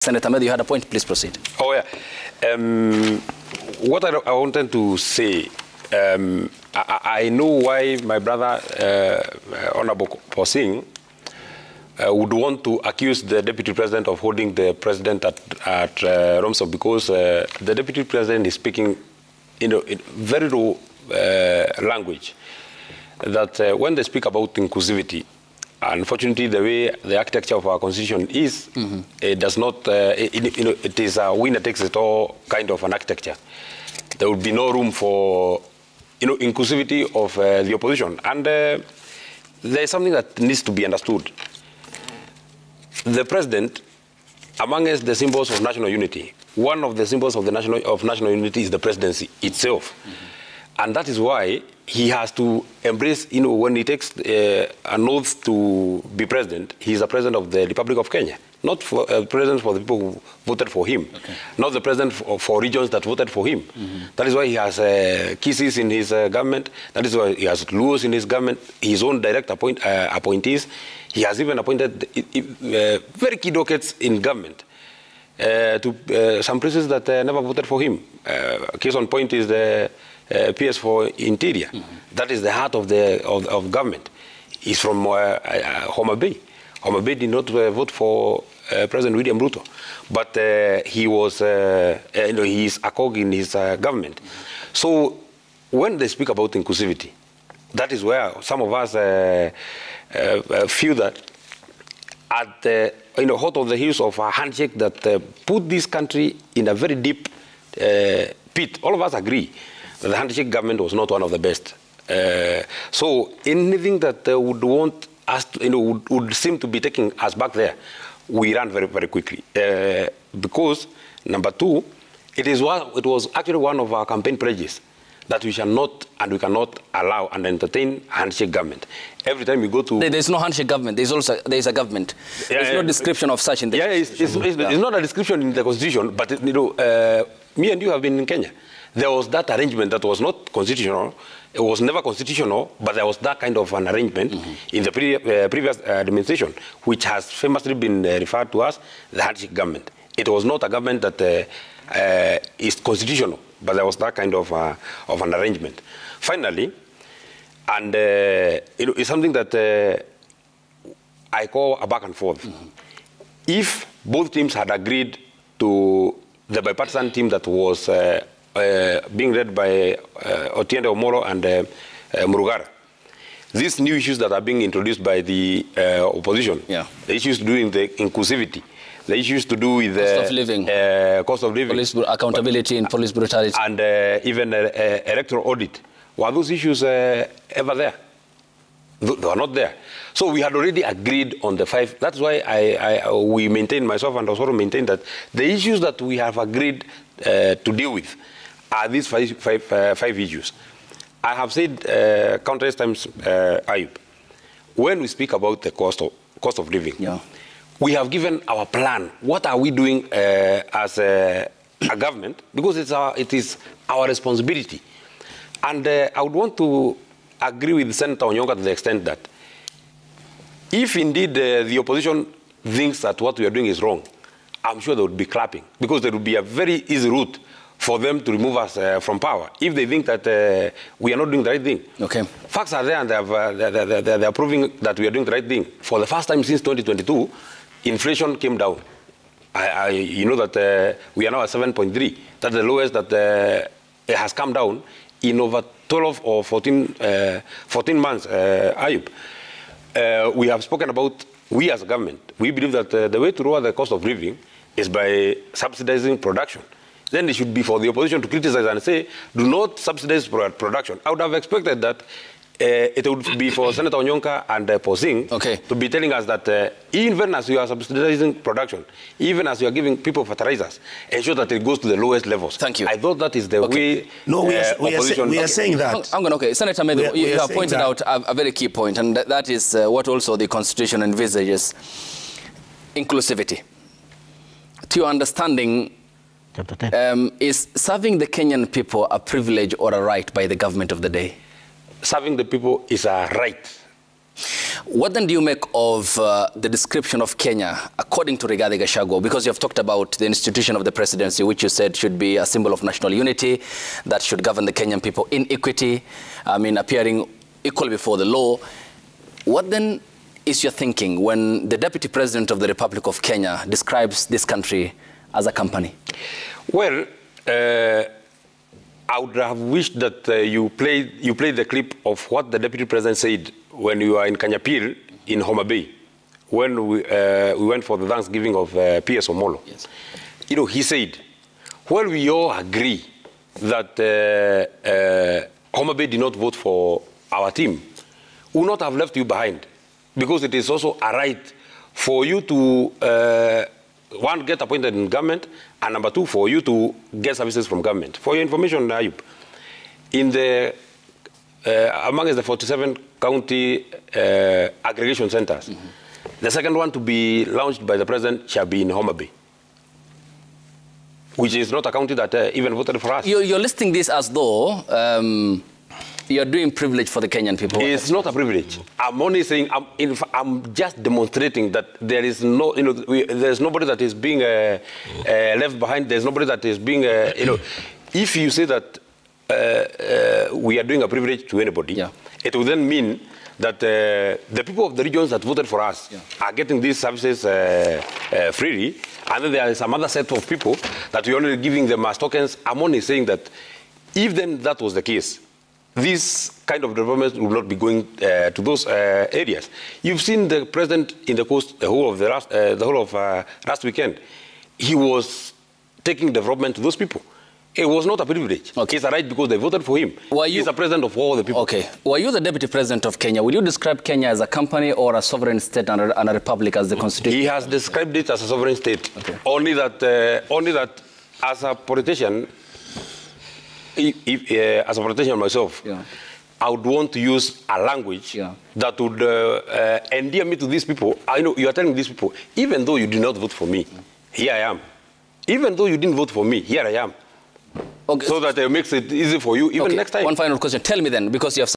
Senator Methu, you had a point. Please proceed. Oh, yeah. What I wanted to say, I know why my brother, Honorable Posing, would want to accuse the Deputy President of holding the President at Romso, because the Deputy President is speaking in very low language. That when they speak about inclusivity, unfortunately, the way the architecture of our constitution is, it does not, it is a winner-takes-it-all kind of an architecture. There would be no room for, inclusivity of the opposition. And there is something that needs to be understood. The president, amongst the symbols of national unity, one of the symbols of the national unity is the presidency itself. And that is why he has to embrace, when he takes an oath to be president, he is the president of the Republic of Kenya, not for, president for the people who voted for him, not the president for regions that voted for him. That is why he has Kisis in his government. That is why he has Luos in his government, his own direct appointees. He has even appointed very key dockets in government to some places that never voted for him. Case on point is the PS for Interior. That is the heart of government. He's from Homa Bay. Homa Bay did not vote for President William Ruto, but he was, he is a cog in his government. So when they speak about inclusivity, that is where some of us feel that at the hot of the heels of a handshake that put this country in a very deep pit. All of us agree that the handshake government was not one of the best. So anything that would want us to, would seem to be taking us back there, we ran very, very quickly. Because, number two, it was actually one of our campaign pledges that we shall not and we cannot allow and entertain handshake government. Every time we go to... There's no handshake government. There's a government. There's no description of such in the Constitution. It's not a description in the Constitution, but me and you have been in Kenya. There was that arrangement that was not constitutional. It was never constitutional, but there was that kind of an arrangement in the previous administration, which has famously been referred to as the handshake government. It was not a government that is constitutional, but there was that kind of an arrangement. Finally, and it's something that I call a back and forth. If both teams had agreed to the bipartisan team that was being led by Otiende Omolo and Murugara, these new issues that are being introduced by the opposition, the issues doing the inclusivity, the issues to do with cost of living, police accountability and police brutality, and even electoral audit, were those issues ever there? They were not there. So we had already agreed on the 5. That's why we maintain, myself and Osoro maintain, that the issues that we have agreed to deal with are these five issues. I have said countless times, Ayub, when we speak about the cost of living, we have given our plan. What are we doing as a government? Because it is our responsibility. And I would want to agree with Senator Onyonga to the extent that if indeed the opposition thinks that what we are doing is wrong, I'm sure they would be clapping, because there would be a very easy route for them to remove us from power if they think that we are not doing the right thing. Facts are there, and they are proving that we are doing the right thing. For the first time since 2022, inflation came down. You know that we are now at 7.3. That's the lowest that it has come down in over 12 or 14 months, Ayub. We have spoken about, we as a government, we believe that the way to lower the cost of living is by subsidizing production. Then it should be for the opposition to criticize and say, do not subsidize production. I would have expected that it would be for Senator Onyonka and Posing to be telling us that even as you are subsidizing production, even as you are giving people fertilizers, ensure that it goes to the lowest levels. Thank you. I thought that is the way. No, we are saying that. Senator Methu, you have pointed out a very key point, and that is what also the Constitution envisages: inclusivity. To your understanding, is serving the Kenyan people a privilege or a right by the government of the day? Serving the people is a right. What then do you make of the description of Kenya, according to Rigathi Gachagua? Because you have talked about the institution of the presidency, which you said should be a symbol of national unity, that should govern the Kenyan people in equity, appearing equal before the law. What then is your thinking when the Deputy President of the Republic of Kenya describes this country as a company? Well, I would have wished that you played the clip of what the Deputy President said when you were in Kanyapil in Homa Bay, when we went for the Thanksgiving of P.S. Omolo. Yes. You know, he said, well, we all agree that Homa Bay did not vote for our team, we would not have left you behind, because it is also a right for you to, one, get appointed in government, and number two, for you to get services from government. For your information, Ayub, in the amongst the 47 county aggregation centers, the second one to be launched by the president shall be in Homa Bay, which is not a county that even voted for us. You're listing this as though you're doing privilege for the Kenyan people. It's not a privilege. I'm only saying, I'm just demonstrating that there is no, there's nobody that is being left behind. There's nobody that is being, if you say that we are doing a privilege to anybody, yeah, it will then mean that the people of the regions that voted for us, yeah, are getting these services freely, and then there is some other set of people that we're only giving them as tokens. I'm only saying that if then that was the case, this kind of development will not be going to those areas. You've seen the president in the coast the whole of last weekend. He was taking development to those people. It was not a privilege. Okay. It's a right because they voted for him. He's the president of all the people. Okay. Were you the deputy president of Kenya? Will you describe Kenya as a company or a sovereign state and a republic as the constitution? He has described it as a sovereign state. Okay. Only that as a politician, as a politician myself, yeah, I would want to use a language, yeah, that would endear me to these people. I know you are telling these people, even though you did not vote for me, here I am. Even though you didn't vote for me, here I am. Okay. So that it makes it easy for you even next time. One final question. Tell me then, because you have